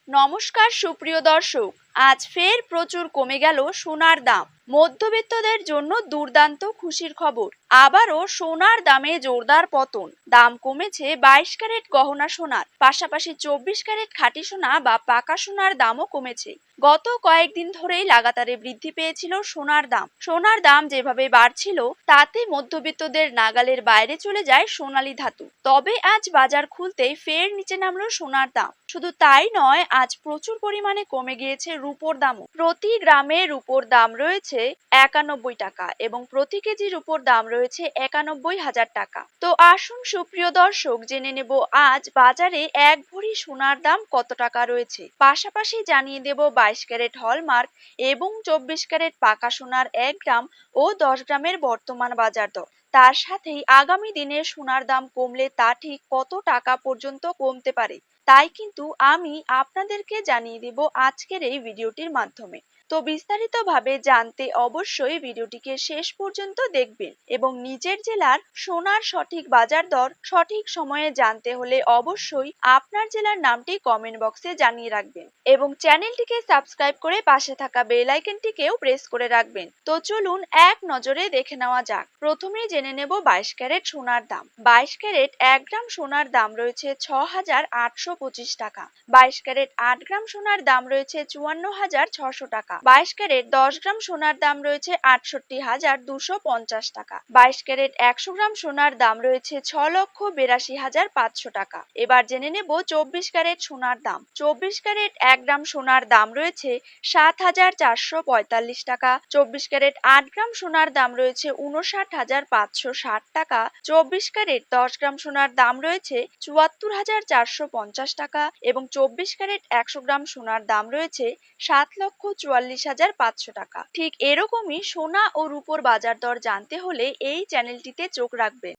নমস্কার সুপ্রিয় দর্শক, আজ ফের প্রচুর কমে গেল সোনার দাম। মধ্যবিত্তদের জন্য দুর্দান্ত খুশির খবর, আবারও সোনার দামে জোরদার পতন। দাম কমেছে 22 ক্যারেট গহনা সোনার, পাশাপাশি 24 ক্যারেট খাঁটি সোনা বা পাকা সোনার দামও কমেছে। গত কয়েকদিন ধরেই লাগাতারে বৃদ্ধি পেয়েছিল সোনার দাম। সোনার দাম যেভাবে বাড়ছিল তাতে মধ্যবিত্তদের নাগালের বাইরে চলে যায় সোনালী ধাতু। তবে আজ বাজার খুলতেই ফের নিচে নামলো সোনার দাম। শুধু তাই নয়, আজ প্রচুর পরিমাণে কমে গিয়েছে রূপোর দামও। প্রতি গ্রামে রূপোর দাম রয়েছে 91 টাকা এবং প্রতি কেজি রূপোর দাম রয়েছে 91,000 টাকা। তো আসুন সুপ্রিয় দর্শক, জেনে নেব আজ বাজারে এক ভরি সোনার দাম কত টাকা রয়েছে। পাশাপাশি জানিয়ে দেব 22 ক্যারেট হলমার্ক এবং 24 ক্যারেট পাকা সোনার 1 গ্রাম ও 10 গ্রামের বর্তমান বাজার দর। তার সাথেই আগামী দিনে সোনার দাম কমলে তা ঠিক কত টাকা পর্যন্ত কমতে পারে তাই কিন্তু আমি আপনাদেরকে জানিয়ে দেব আজকের এই ভিডিওটির মাধ্যমে। তো বিস্তারিতভাবে জানতে অবশ্যই ভিডিওটিকে শেষ পর্যন্ত দেখবেন এবং নিজের জেলার সোনার সঠিক বাজার দর সঠিক সময়ে জানতে হলে অবশ্যই আপনার জেলার নামটি কমেন্ট বক্সে জানিয়ে রাখবেন এবং চ্যানেলটিকে সাবস্ক্রাইব করে পাশে থাকা বেল আইকনটিকেও প্রেস করে রাখবেন। তো চলুন এক নজরে দেখে নেওয়া যাক। প্রথমেই জেনে নেব 22 ক্যারেট সোনার দাম। 22 ক্যারেট 1 গ্রাম সোনার দাম রয়েছে 6,825 টাকা। 22 ক্যারেট 8 গ্রাম সোনার দাম রয়েছে 54,600 টাকা। 22 ক্যারেট 10 গ্রাম সোনার দাম রয়েছে 68,250 টাকা। 22 ক্যারেট 100 গ্রাম সোনার দাম রয়েছে 6,82,500 টাকা। এবার জেনে নেব 24 ক্যারেট সোনার দাম। 24 ক্যারেট 1 গ্রাম সোনার দাম রয়েছে 7,445 টাকা। 24 ক্যারেট 8 গ্রাম সোনার দাম রয়েছে 59,560 টাকা। 24 ক্যারেট 10 গ্রাম সোনার দাম রয়েছে 74,450 টাকা এবং 24 ক্যারেট 100 গ্রাম সোনার দাম রয়েছে 7,44,500 টাকা। ঠিক এরকমই সোনা ও রূপোর বাজার দর জানতে হলে এই চ্যানেলটিতে চোখ রাখবেন।